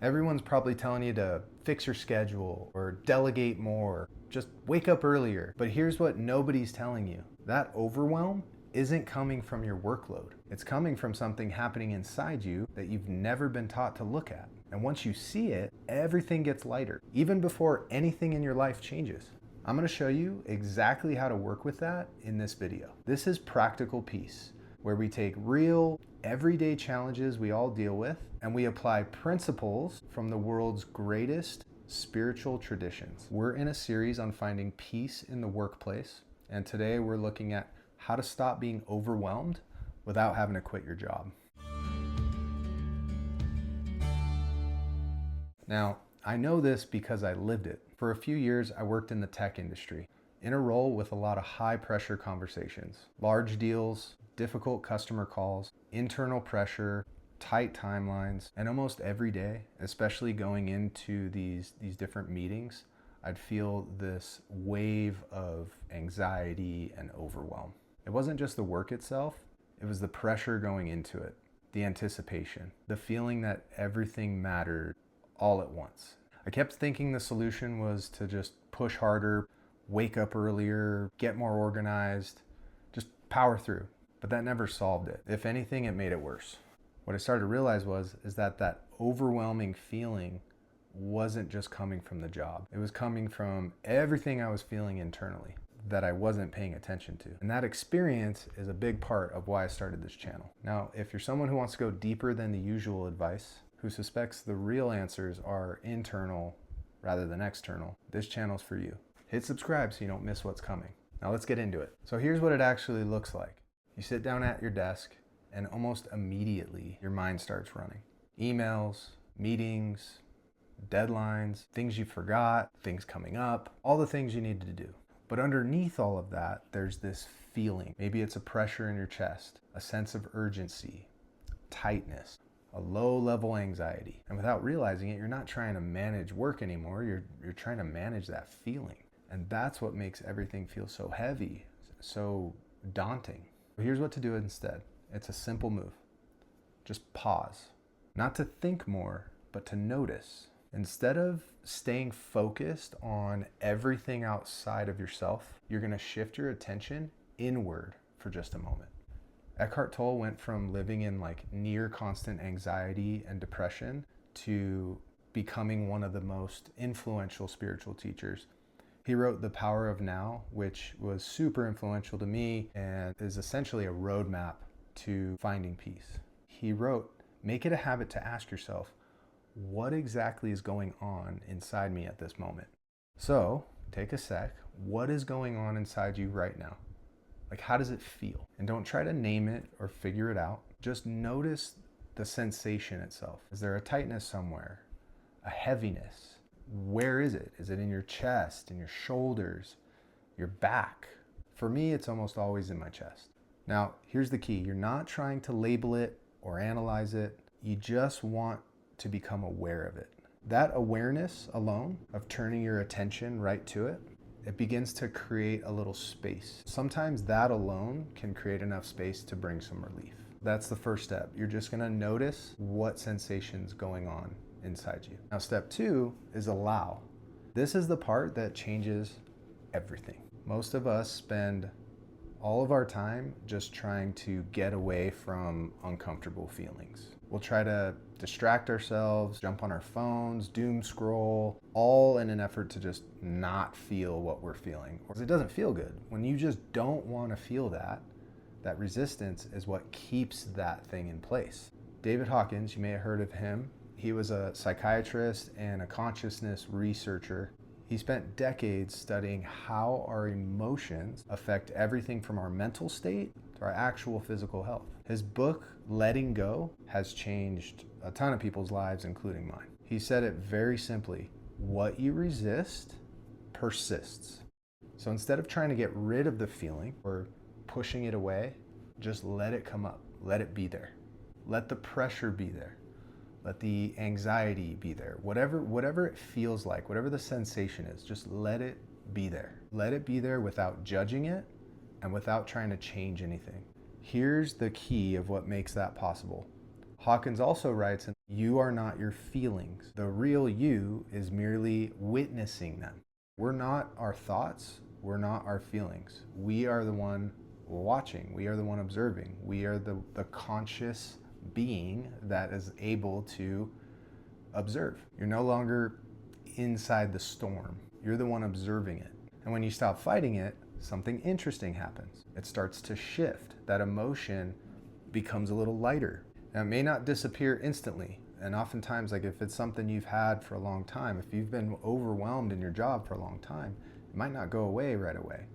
Everyone's probably telling you to fix your schedule or delegate more, just wake up earlier. But here's what nobody's telling you. That overwhelm isn't coming from your workload. It's coming from something happening inside you that you've never been taught to look at. And once you see it, everything gets lighter, even before anything in your life changes. I'm going to show you exactly how to work with that in this video. This is Practical Peace, where we take real, everyday challenges we all deal with, and we apply principles from the world's greatest spiritual traditions. We're in a series on finding peace in the workplace, and today we're looking at how to stop being overwhelmed without having to quit your job. Now, I know this because I lived it. For a few years, I worked in the tech industry, in a role with a lot of high-pressure conversations, large deals, difficult customer calls, internal pressure, tight timelines, and almost every day, especially going into these different meetings, I'd feel this wave of anxiety and overwhelm. It wasn't just the work itself, it was the pressure going into it, the anticipation, the feeling that everything mattered all at once. I kept thinking the solution was to just push harder, wake up earlier, get more organized, just power through. But that never solved it. If anything, it made it worse. What I started to realize is that overwhelming feeling wasn't just coming from the job. It was coming from everything I was feeling internally that I wasn't paying attention to. And that experience is a big part of why I started this channel. Now, if you're someone who wants to go deeper than the usual advice, who suspects the real answers are internal rather than external, this channel's for you. Hit subscribe so you don't miss what's coming. Now let's get into it. So here's what it actually looks like. You sit down at your desk and almost immediately your mind starts running. Emails, meetings, deadlines, things you forgot, things coming up, all the things you need to do. But underneath all of that, there's this feeling. Maybe it's a pressure in your chest, a sense of urgency, tightness, a low-level anxiety. And without realizing it, you're not trying to manage work anymore, you're trying to manage that feeling. And that's what makes everything feel so heavy, so daunting. Here's what to do instead. It's a simple move. Just pause. Not to think more, but to notice. Instead of staying focused on everything outside of yourself, you're going to shift your attention inward for just a moment. Eckhart Tolle went from living in near constant anxiety and depression to becoming one of the most influential spiritual teachers. He wrote The Power of Now, which was super influential to me and is essentially a roadmap to finding peace. He wrote, "Make it a habit to ask yourself, what exactly is going on inside me at this moment?" So take a sec. What is going on inside you right now? How does it feel? And don't try to name it or figure it out. Just notice the sensation itself. Is there a tightness somewhere? A heaviness? Where is it? Is it in your chest, in your shoulders, your back? For me, it's almost always in my chest. Now, here's the key. You're not trying to label it or analyze it. You just want to become aware of it. That awareness alone of turning your attention right to it, it begins to create a little space. Sometimes that alone can create enough space to bring some relief. That's the first step. You're just gonna notice what sensation's going on inside you. Now, step two is allow. This is the part that changes everything. Most of us spend all of our time just trying to get away from uncomfortable feelings. We'll try to distract ourselves, jump on our phones, doom scroll, all in an effort to just not feel what we're feeling. Because it doesn't feel good. When you just don't want to feel that resistance is what keeps that thing in place. David Hawkins, you may have heard of him. He was a psychiatrist and a consciousness researcher. He spent decades studying how our emotions affect everything from our mental state to our actual physical health. His book, Letting Go, has changed a ton of people's lives, including mine. He said it very simply, what you resist persists. So instead of trying to get rid of the feeling or pushing it away, just let it come up, let it be there. Let the pressure be there. Let the anxiety be there. Whatever it feels like, whatever the sensation is, just let it be there. Let it be there without judging it and without trying to change anything. Here's the key of what makes that possible. Hawkins also writes, You are not your feelings. The real you is merely witnessing them. We're not our thoughts. We're not our feelings. We are the one watching. We are the one observing. We are the conscious being that is able to observe. You're no longer inside the storm. You're the one observing it. And when you stop fighting it, something interesting happens. It starts to shift. That emotion becomes a little lighter. Now, it may not disappear instantly. And oftentimes, like if it's something you've had for a long time, if you've been overwhelmed in your job for a long time, it might not go away right away.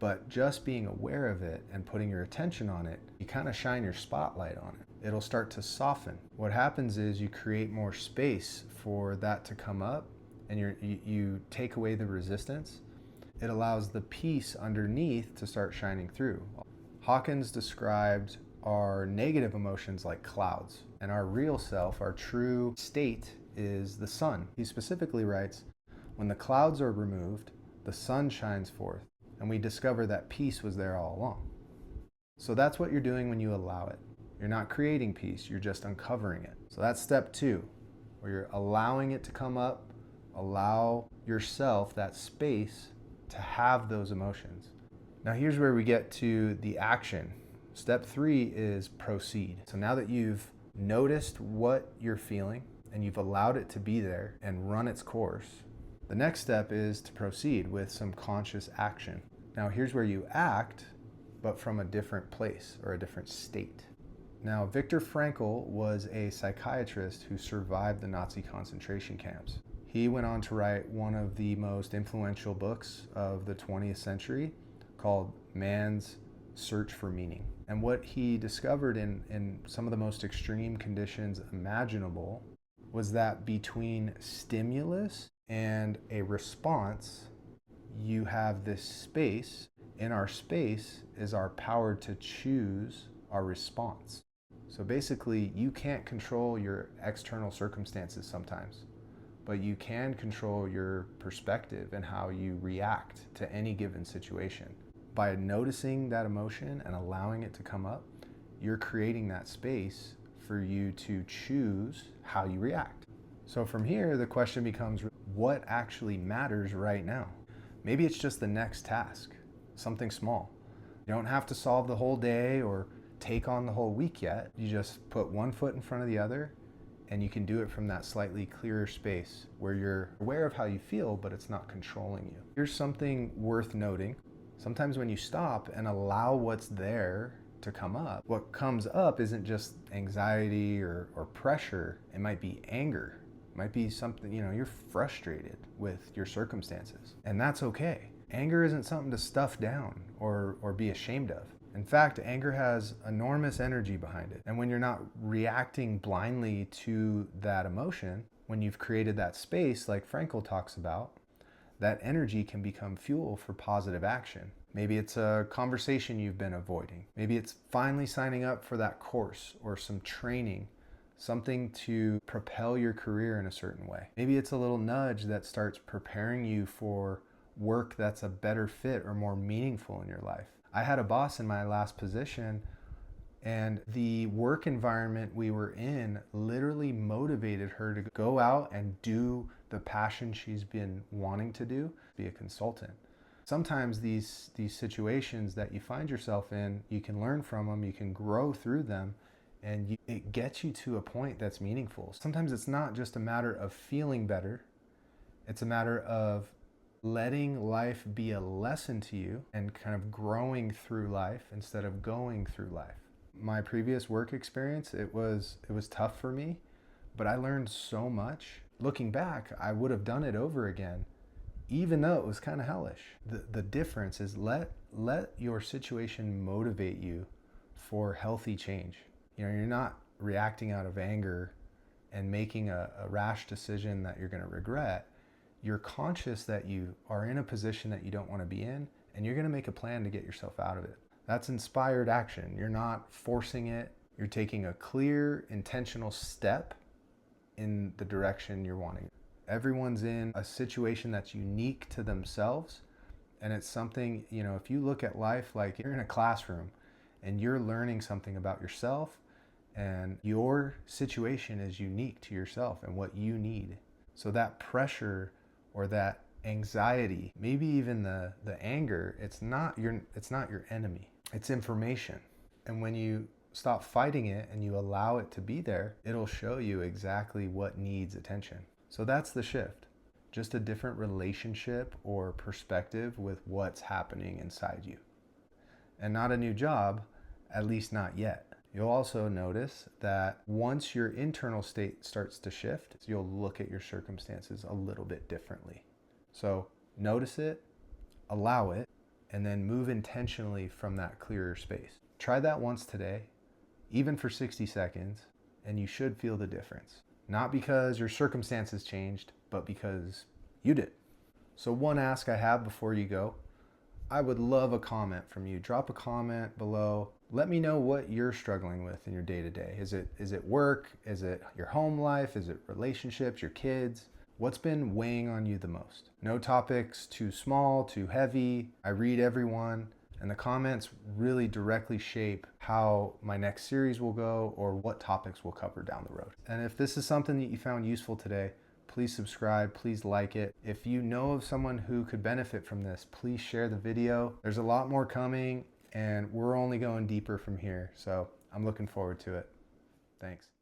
But just being aware of it and putting your attention on it, you kind of shine your spotlight on it. It'll start to soften. What happens is you create more space for that to come up, and you take away the resistance. It allows the peace underneath to start shining through. Hawkins described our negative emotions like clouds, and our real self, our true state, is the sun. He specifically writes, when the clouds are removed, the sun shines forth, and we discover that peace was there all along. So that's what you're doing when you allow it. You're not creating peace, you're just uncovering it. So that's step 2, where you're allowing it to come up. Allow yourself that space to have those emotions. Now here's where we get to the action. Step 3 is proceed. So now that you've noticed what you're feeling and you've allowed it to be there and run its course, the next step is to proceed with some conscious action. Now here's where you act, but from a different place or a different state. Now, Viktor Frankl was a psychiatrist who survived the Nazi concentration camps. He went on to write one of the most influential books of the 20th century called Man's Search for Meaning. And what he discovered in some of the most extreme conditions imaginable was that between stimulus and a response, you have this space. In our space is our power to choose our response. So basically, you can't control your external circumstances sometimes, but you can control your perspective and how you react to any given situation. By noticing that emotion and allowing it to come up, you're creating that space for you to choose how you react. So from here, the question becomes, what actually matters right now? Maybe it's just the next task, something small. You don't have to solve the whole day or take on the whole week yet. You just put one foot in front of the other, and you can do it from that slightly clearer space where you're aware of how you feel, but it's not controlling you. Here's something worth noting. Sometimes when you stop and allow what's there to come up, what comes up isn't just anxiety or pressure. It might be anger. It might be something, you're frustrated with your circumstances, and that's okay. Anger isn't something to stuff down or be ashamed of. In fact, anger has enormous energy behind it. And when you're not reacting blindly to that emotion, when you've created that space like Frankl talks about, that energy can become fuel for positive action. Maybe it's a conversation you've been avoiding. Maybe it's finally signing up for that course or some training, something to propel your career in a certain way. Maybe it's a little nudge that starts preparing you for work that's a better fit or more meaningful in your life. I had a boss in my last position, and the work environment we were in literally motivated her to go out and do the passion she's been wanting to do, be a consultant. Sometimes these situations that you find yourself in, you can learn from them, you can grow through them, and it gets you to a point that's meaningful. Sometimes it's not just a matter of feeling better, it's a matter of letting life be a lesson to you and kind of growing through life instead of going through life. My previous work experience, it was tough for me, but I learned so much. Looking back, I would have done it over again, even though it was kind of hellish. The difference is let your situation motivate you for healthy change. You're not reacting out of anger and making a rash decision that you're going to regret. You're conscious that you are in a position that you don't want to be in, and you're going to make a plan to get yourself out of it. That's inspired action. You're not forcing it. You're taking a clear, intentional step in the direction you're wanting. Everyone's in a situation that's unique to themselves, and it's something, if you look at life like you're in a classroom and you're learning something about yourself And your situation is unique to yourself and what you need. So that pressure or that anxiety, maybe even the anger, it's not your enemy. It's information. And when you stop fighting it and you allow it to be there, it'll show you exactly what needs attention. So that's the shift. Just a different relationship or perspective with what's happening inside you. And not a new job, at least not yet. You'll also notice that once your internal state starts to shift, you'll look at your circumstances a little bit differently. So notice it, allow it, and then move intentionally from that clearer space. Try that once today, even for 60 seconds, and you should feel the difference. Not because your circumstances changed, but because you did. So one ask I have before you go, I would love a comment from you. Drop a comment below. Let me know what you're struggling with in your day-to-day. Is it work? Is it your home life? Is it relationships, your kids? What's been weighing on you the most? No topics too small, too heavy. I read everyone, and the comments really directly shape how my next series will go or what topics we'll cover down the road. And if this is something that you found useful today, please subscribe, please like it. If you know of someone who could benefit from this, please share the video. There's a lot more coming, and we're only going deeper from here. So I'm looking forward to it. Thanks.